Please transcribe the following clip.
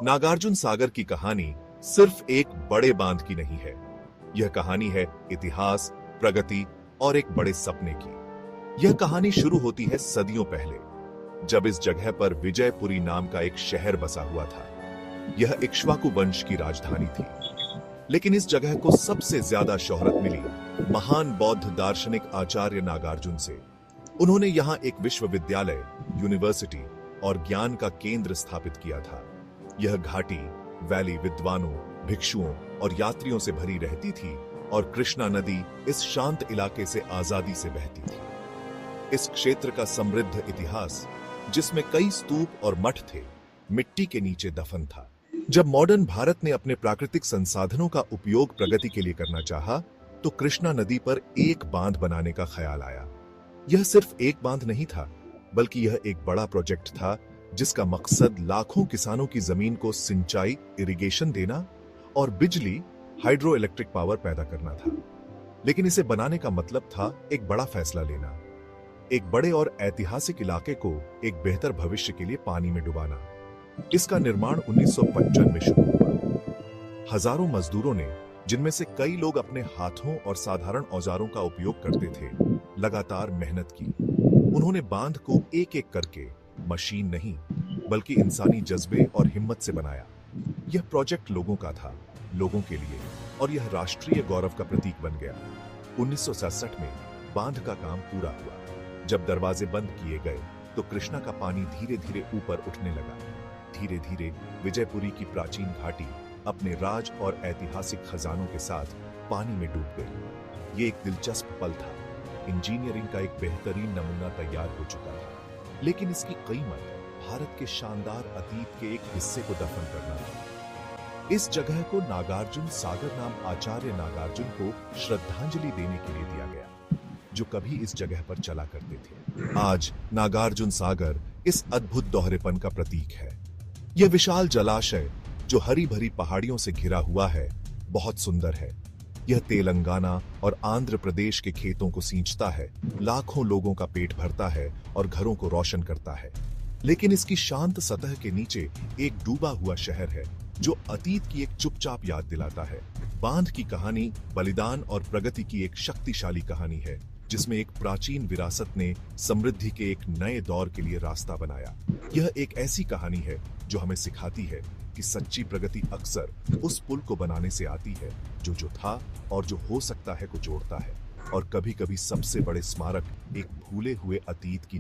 नागार्जुन सागर की कहानी सिर्फ एक बड़े बांध की नहीं है। यह कहानी है इतिहास, प्रगति और एक बड़े सपने की। यह कहानी शुरू होती है सदियों पहले, जब इस जगह पर विजयपुरी नाम का एक शहर बसा हुआ था। यह इक्ष्वाकु वंश की राजधानी थी। लेकिन इस जगह को सबसे ज्यादा शोहरत मिली महान बौद्ध दार्शनिक आचार्य नागार्जुन से। उन्होंने यहाँ एक विश्वविद्यालय, यूनिवर्सिटी और ज्ञान का केंद्र स्थापित किया था। यह घाटी वैली विद्वानों, भिक्षुओं और यात्रियों से भरी रहती थी और कृष्णा नदी इस शांत इलाके से आजादी से बहती थी। इस क्षेत्र का समृद्ध इतिहास, जिसमें कई स्तूप और मठ थे, मिट्टी के नीचे दफन था। जब मॉडर्न भारत ने अपने प्राकृतिक संसाधनों का उपयोग प्रगति के लिए करना चाहा, तो कृष्णा नदी पर एक बांध बनाने का ख्याल आया। यह सिर्फ एक बांध नहीं था, बल्कि यह एक बड़ा प्रोजेक्ट था जिसका मकसद लाखों किसानों की जमीन को सिंचाई, इरिगेशन देना और बिजली, हाइड्रो इलेक्ट्रिक पावर पैदा करना था। लेकिन इसे बनाने का मतलब था एक बड़ा फैसला लेना, एक बड़े और ऐतिहासिक इलाके को एक बेहतर भविष्य के लिए पानी में डुबाना। इसका निर्माण 1955 में शुरू हुआ। हजारों मजदूरों ने, जिनमें से कई लोग अपने हाथों और साधारण औजारों का उपयोग करते थे, लगातार मेहनत की। उन्होंने बांध को एक एक करके, मशीन नहीं बल्कि इंसानी जज्बे और हिम्मत से बनाया। यह प्रोजेक्ट लोगों का था, लोगों के लिए, और यह राष्ट्रीय गौरव का प्रतीक बन गया। 1967 में बांध का काम पूरा हुआ। जब दरवाजे बंद किए गए तो कृष्णा का पानी धीरे धीरे ऊपर उठने लगा। धीरे धीरे विजयपुरी की प्राचीन घाटी अपने राज और ऐतिहासिक खजानों के साथ पानी में डूब गई। ये एक दिलचस्प पल था। इंजीनियरिंग का एक बेहतरीन नमूना तैयार हो चुका था, लेकिन इसकी कीमत भारत के शानदार अतीत के एक हिस्से को दफन करना था। इस जगह को नागार्जुन सागर नाम आचार्य नागार्जुन को श्रद्धांजलि देने के लिए दिया गया, जो कभी इस जगह पर चला करते थे। आज नागार्जुन सागर इस अद्भुत दोहरेपन का प्रतीक है। यह विशाल जलाशय, जो हरी भरी पहाड़ियों से घिरा हुआ है, बहुत सुंदर है। यह तेलंगाना और आंध्र प्रदेश के खेतों को सींचता है, लाखों लोगों का पेट भरता है और घरों को रोशन करता है। लेकिन इसकी शांत सतह के नीचे एक डूबा हुआ शहर है, जो अतीत की एक चुपचाप याद दिलाता है। बांध की कहानी बलिदान और प्रगति की एक शक्तिशाली कहानी है, जिसमें एक प्राचीन विरासत ने समृद्धि के एक नए दौर के लिए रास्ता बनाया। यह एक ऐसी कहानी है जो हमें सिखाती है कि सच्ची प्रगति अक्सर उस पुल को बनाने से आती है जो था और जो हो सकता है को जोड़ता है। और कभी-कभी सबसे बड़े स्मारक एक भूले हुए अतीत की